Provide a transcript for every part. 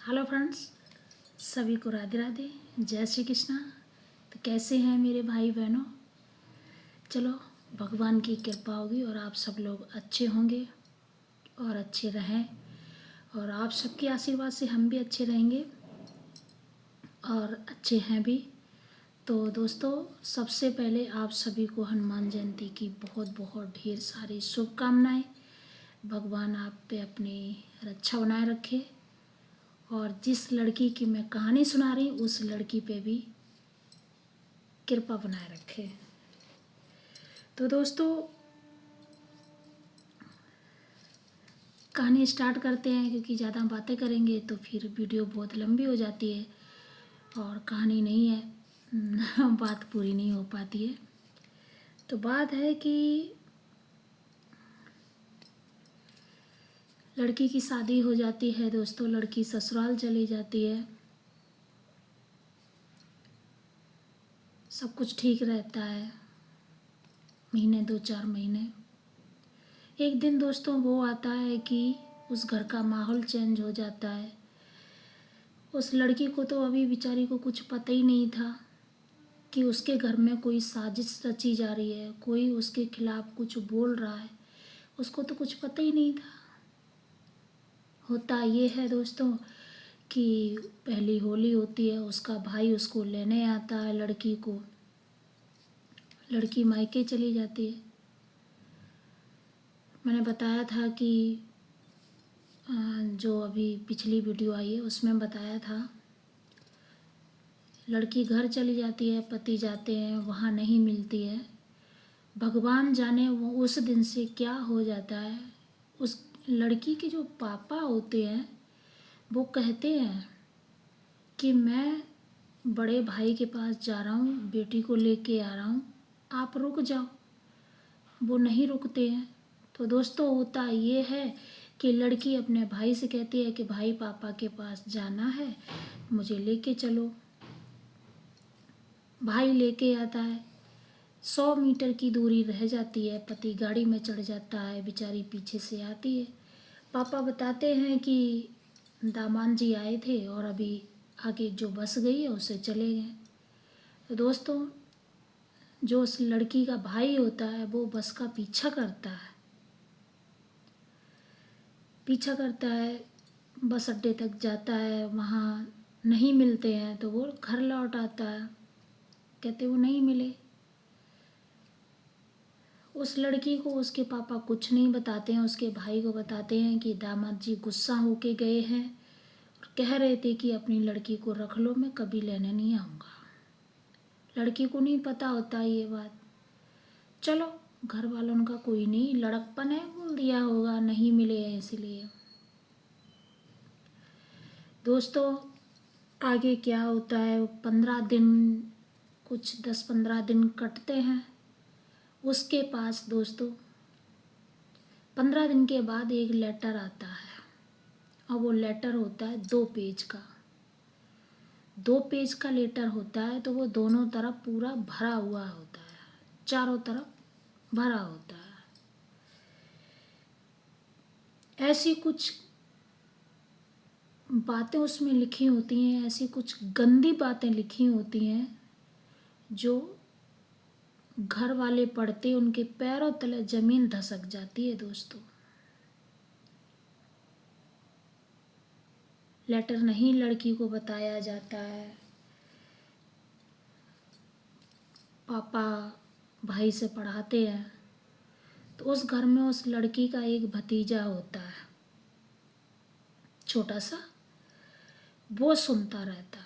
Hello friends, सभी को राधे राधे, जय श्री कृष्णा। तो कैसे हैं मेरे भाई बहनों? चलो, भगवान की कृपा होगी और आप सब लोग अच्छे होंगे और अच्छे रहें, और आप सबके आशीर्वाद से हम भी अच्छे रहेंगे और अच्छे हैं भी। तो दोस्तों, सबसे पहले आप सभी को हनुमान जयंती की बहुत बहुत ढेर सारी शुभकामनाएं। भगवान आप पे अपनी रक्षा बनाए रखे, और जिस लड़की की मैं कहानी सुना रही हूँ उस लड़की पे भी कृपा बनाए रखे। तो दोस्तों, कहानी स्टार्ट करते हैं, क्योंकि ज़्यादा बातें करेंगे तो फिर वीडियो बहुत लंबी हो जाती है और कहानी नहीं है बात पूरी नहीं हो पाती है। तो बात है कि लड़की की शादी हो जाती है दोस्तों, लड़की ससुराल चली जाती है, सब कुछ ठीक रहता है महीने 2-4 महीने। एक दिन दोस्तों वो आता है कि उस घर का माहौल चेंज हो जाता है। उस लड़की को तो अभी बेचारी को कुछ पता ही नहीं था कि उसके घर में कोई साजिश रची जा रही है, कोई उसके खिलाफ कुछ बोल रहा है। उसको तो कुछ पता ही नहीं था। होता ये है दोस्तों कि पहली होली होती है, उसका भाई उसको लेने आता है लड़की को, लड़की मायके चली जाती है। मैंने बताया था कि जो अभी पिछली वीडियो आई है उसमें बताया था, लड़की घर चली जाती है, पति जाते हैं, वहाँ नहीं मिलती है। भगवान जाने वो उस दिन से क्या हो जाता है। उस लड़की के जो पापा होते हैं वो कहते हैं कि मैं बड़े भाई के पास जा रहा हूँ, बेटी को लेके आ रहा हूँ, आप रुक जाओ। वो नहीं रुकते हैं। तो दोस्तों, होता ये है कि लड़की अपने भाई से कहती है कि भाई पापा के पास जाना है, मुझे लेके चलो। भाई लेके आता है। 100 मीटर की दूरी रह जाती है, पति गाड़ी में चढ़ जाता है, बेचारी पीछे से आती है। पापा बताते हैं कि दामाद जी आए थे और अभी आगे जो बस गई है उससे चले गए। तो दोस्तों, जो उस लड़की का भाई होता है वो बस का पीछा करता है, बस अड्डे तक जाता है, वहाँ नहीं मिलते हैं तो वो घर लौट आता है, कहते वो नहीं मिले। उस लड़की को उसके पापा कुछ नहीं बताते हैं, उसके भाई को बताते हैं कि दामाद जी गुस्सा होके गए हैं और कह रहे थे कि अपनी लड़की को रख लो, मैं कभी लेने नहीं आऊँगा। लड़की को नहीं पता होता ये बात। चलो, घर वालों का कोई नहीं, लड़कपन है, बोल दिया होगा नहीं मिले हैं इसलिए। दोस्तों, आगे क्या होता है, 15 दिन, कुछ 10-15 दिन कटते हैं उसके पास दोस्तों। 15 दिन के बाद एक लेटर आता है, और वो लेटर होता है 2 पेज का। 2 पेज का लेटर होता है, तो वो दोनों तरफ पूरा भरा हुआ होता है, चारों तरफ भरा होता है। ऐसी कुछ बातें उसमें लिखी होती हैं, ऐसी कुछ गंदी बातें लिखी होती हैं जो घर वाले पढ़ते उनके पैरों तले जमीन धसक जाती है दोस्तों। लेटर नहीं लड़की को बताया जाता है। पापा भाई से पढ़ाते हैं, तो उस घर में उस लड़की का एक भतीजा होता है, छोटा सा। वो सुनता रहता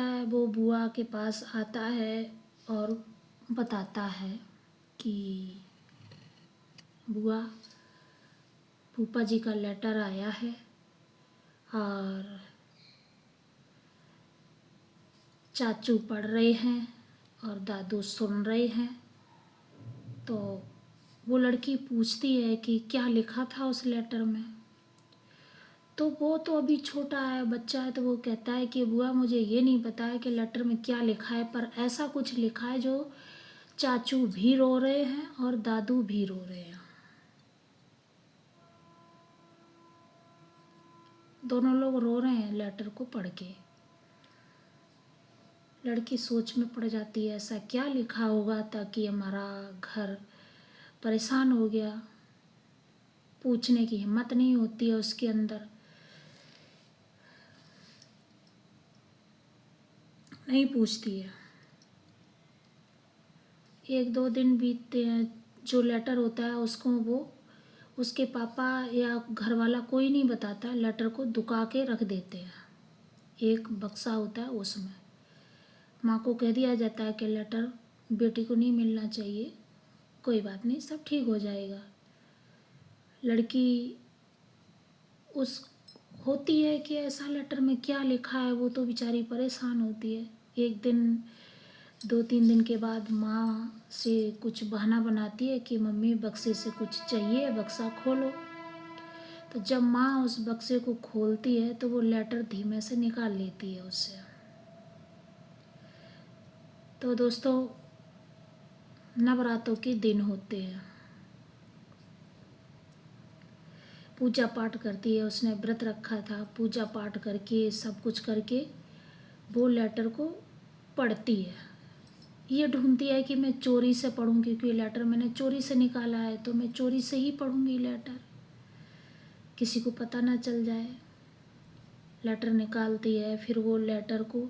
है। वो बुआ के पास आता है और बताता है कि बुआ, फूफा जी का लेटर आया है और चाचू पढ़ रहे हैं और दादू सुन रहे हैं। तो वो लड़की पूछती है कि क्या लिखा था उस लेटर में। तो वो तो अभी छोटा है, बच्चा है, तो वो कहता है कि बुआ मुझे ये नहीं पता है कि लेटर में क्या लिखा है, पर ऐसा कुछ लिखा है जो चाचू भी रो रहे हैं और दादू भी रो रहे हैं। दोनों लोग रो रहे हैं लेटर को पढ़ के। लड़की सोच में पड़ जाती है, ऐसा क्या लिखा होगा ताकि हमारा घर परेशान हो गया। पूछने की हिम्मत नहीं होती है उसके अंदर, नहीं पूछती है। 1-2 दिन बीतते हैं, जो लेटर होता है उसको वो उसके पापा या घर वाला कोई नहीं बताता, लेटर को दुका के रख देते हैं। एक बक्सा होता है उसमें माँ को कह दिया जाता है कि लेटर बेटी को नहीं मिलना चाहिए, कोई बात नहीं, सब ठीक हो जाएगा। लड़की उस होती है कि ऐसा लेटर में क्या लिखा है, वो तो बेचारी परेशान होती है। एक दिन 2-3 दिन के बाद माँ से कुछ बहाना बनाती है कि मम्मी बक्से से कुछ चाहिए, बक्सा खोलो। तो जब माँ उस बक्से को खोलती है तो वो लेटर धीमे से निकाल लेती है उससे। तो दोस्तों, नवरात्रों के दिन होते हैं, पूजा पाठ करती है, उसने व्रत रखा था, पूजा पाठ करके सब कुछ करके वो लेटर को पढ़ती है। ये ढूंढती है कि मैं चोरी से पढ़ूं, क्योंकि लेटर मैंने चोरी से निकाला है, तो मैं चोरी से ही पढ़ूंगी लेटर, किसी को पता ना चल जाए। लेटर निकालती है, फिर वो लेटर को,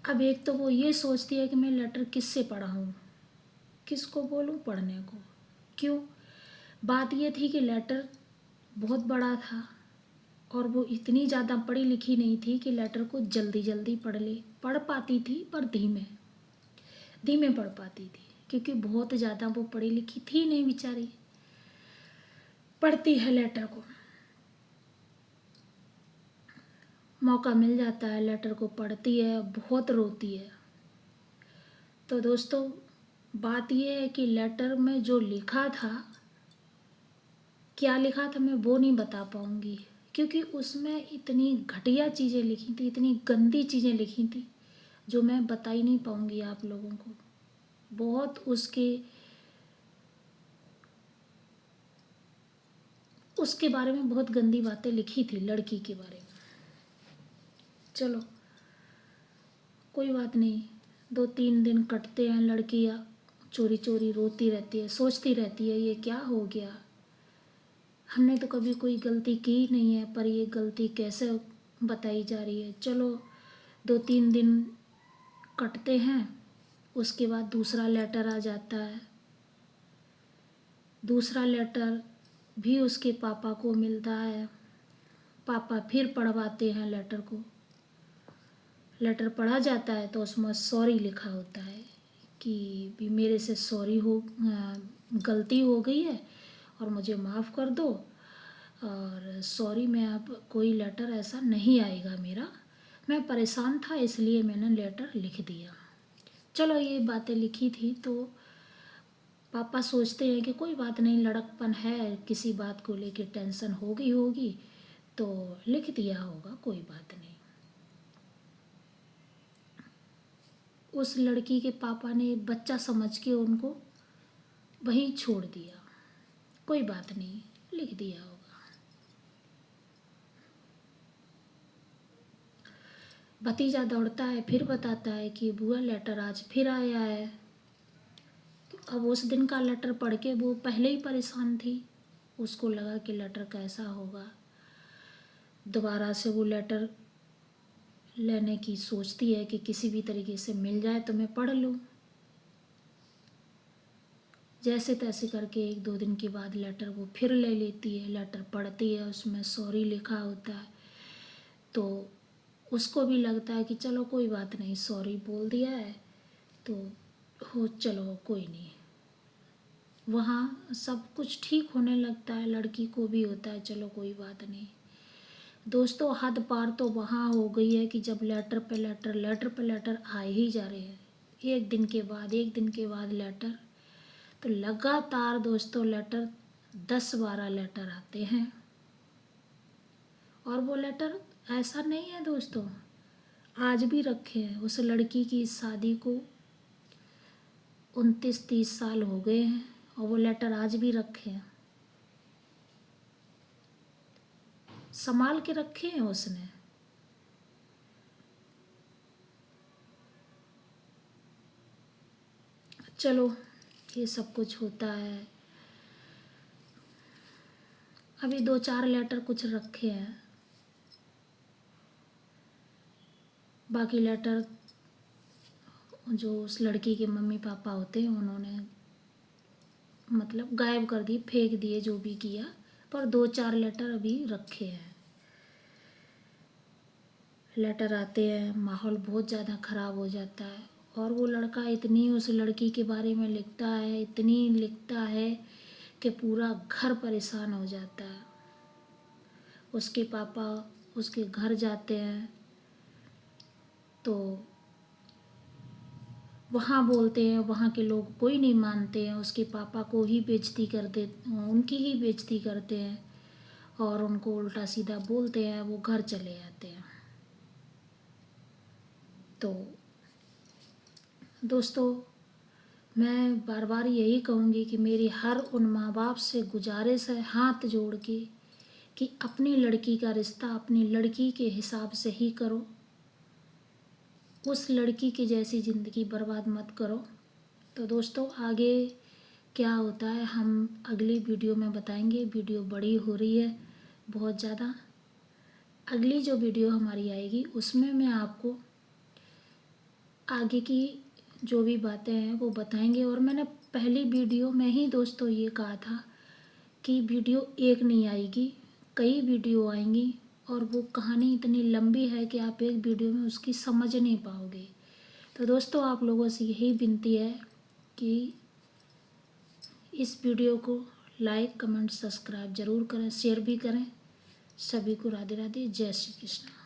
अब एक तो वो ये सोचती है कि मैं लेटर किससे पढ़ाऊँ, किसको बोलूँ पढ़ने को। क्यों? बात ये थी कि लेटर बहुत बड़ा था और वो इतनी ज़्यादा पढ़ी लिखी नहीं थी कि लेटर को जल्दी जल्दी पढ़ पाती थी, पर धीमे धीमे पढ़ पाती थी, क्योंकि बहुत ज़्यादा वो पढ़ी लिखी थी नहीं बेचारी। पढ़ती है लेटर को, मौका मिल जाता है, लेटर को पढ़ती है, बहुत रोती है। तो दोस्तों, बात ये है कि लेटर में जो लिखा था, क्या लिखा था मैं वो नहीं बता पाऊँगी, क्योंकि उसमें इतनी घटिया चीज़ें लिखी थी, इतनी गंदी चीज़ें लिखी थी, जो मैं बता ही नहीं पाऊँगी आप लोगों को। बहुत उसके बारे में बहुत गंदी बातें लिखी थी, लड़की के बारे में। चलो कोई बात नहीं, 2-3 दिन कटते हैं, लड़की चोरी चोरी रोती रहती है, सोचती रहती है ये क्या हो गया, हमने तो कभी कोई गलती की ही नहीं है, पर ये गलती कैसे बताई जा रही है। चलो 2-3 दिन कटते हैं, उसके बाद दूसरा लेटर आ जाता है। दूसरा लेटर भी उसके पापा को मिलता है, पापा फिर पढ़वाते हैं लेटर को। लेटर पढ़ा जाता है तो उसमें सॉरी लिखा होता है कि भी मेरे से गलती हो गई है और मुझे माफ़ कर दो, और सॉरी, मैं अब कोई लेटर ऐसा नहीं आएगा मेरा, मैं परेशान था इसलिए मैंने लेटर लिख दिया। चलो ये बातें लिखी थी तो पापा सोचते हैं कि कोई बात नहीं, लड़कपन है, किसी बात को लेके टेंशन हो गई होगी तो लिख दिया होगा, कोई बात नहीं। उस लड़की के पापा ने बच्चा समझ के उनको वहीं छोड़ दिया, कोई बात नहीं, लिख दिया होगा। भतीजा दौड़ता है, फिर बताता है कि बुआ लेटर आज फिर आया है। अब उस दिन का लेटर पढ़ के वो पहले ही परेशान थी, उसको लगा कि लेटर कैसा होगा। दोबारा से वो लेटर लेने की सोचती है कि किसी भी तरीके से मिल जाए तो मैं पढ़ लूँ। जैसे तैसे करके 1-2 दिन के बाद लेटर वो फिर ले लेती है, लेटर पढ़ती है, उसमें सॉरी लिखा होता है। तो उसको भी लगता है कि चलो कोई बात नहीं, सॉरी बोल दिया है तो चलो कोई नहीं। वहाँ सब कुछ ठीक होने लगता है, लड़की को भी होता है चलो कोई बात नहीं। दोस्तों, हद पार तो वहाँ हो गई है कि जब लेटर पे लेटर आए ही जा रहे हैं, एक दिन के बाद लेटर, तो लगातार दोस्तों लेटर 10-12 लेटर आते हैं। और वो लेटर ऐसा नहीं है दोस्तों, आज भी रखे हैं। उस लड़की की शादी को 29-30 साल हो गए हैं और वो लेटर आज भी रखे हैं। संभाल के रखे हैं उसने। चलो ये सब कुछ होता है। अभी 2-4 लेटर कुछ रखे हैं, बाकी लेटर जो उस लड़की के मम्मी पापा होते हैं उन्होंने मतलब गायब कर दिए, फेंक दिए, जो भी किया, पर 2-4 लेटर अभी रखे हैं। लेटर आते हैं, माहौल बहुत ज़्यादा ख़राब हो जाता है। और वो लड़का इतनी उस लड़की के बारे में लिखता है, इतनी लिखता है कि पूरा घर परेशान हो जाता है। उसके पापा उसके घर जाते हैं तो वहाँ बोलते हैं, वहाँ के लोग कोई नहीं मानते हैं, उसके पापा को ही बेइज्जती कर दे, उनकी ही बेइज्जती करते हैं और उनको उल्टा सीधा बोलते हैं। वो घर चले जाते हैं। तो दोस्तों, मैं बार बार यही कहूँगी कि मेरी हर उन माँ बाप से गुजारिश है, हाथ जोड़ के, कि अपनी लड़की का रिश्ता अपनी लड़की के हिसाब से ही करो। उस लड़की की जैसी ज़िंदगी बर्बाद मत करो। तो दोस्तों, आगे क्या होता है हम अगली वीडियो में बताएंगे। वीडियो बड़ी हो रही है बहुत ज़्यादा। अगली जो वीडियो हमारी आएगी उसमें मैं आपको आगे की जो भी बातें हैं वो बताएंगे। और मैंने पहली वीडियो में ही दोस्तों ये कहा था कि वीडियो एक नहीं आएगी, कई वीडियो आएंगी और वो कहानी इतनी लंबी है कि आप एक वीडियो में उसकी समझ नहीं पाओगे। तो दोस्तों, आप लोगों से यही विनती है कि इस वीडियो को लाइक, कमेंट, सब्सक्राइब ज़रूर करें, शेयर भी करें। सभी को राधे राधे, जय श्री कृष्ण।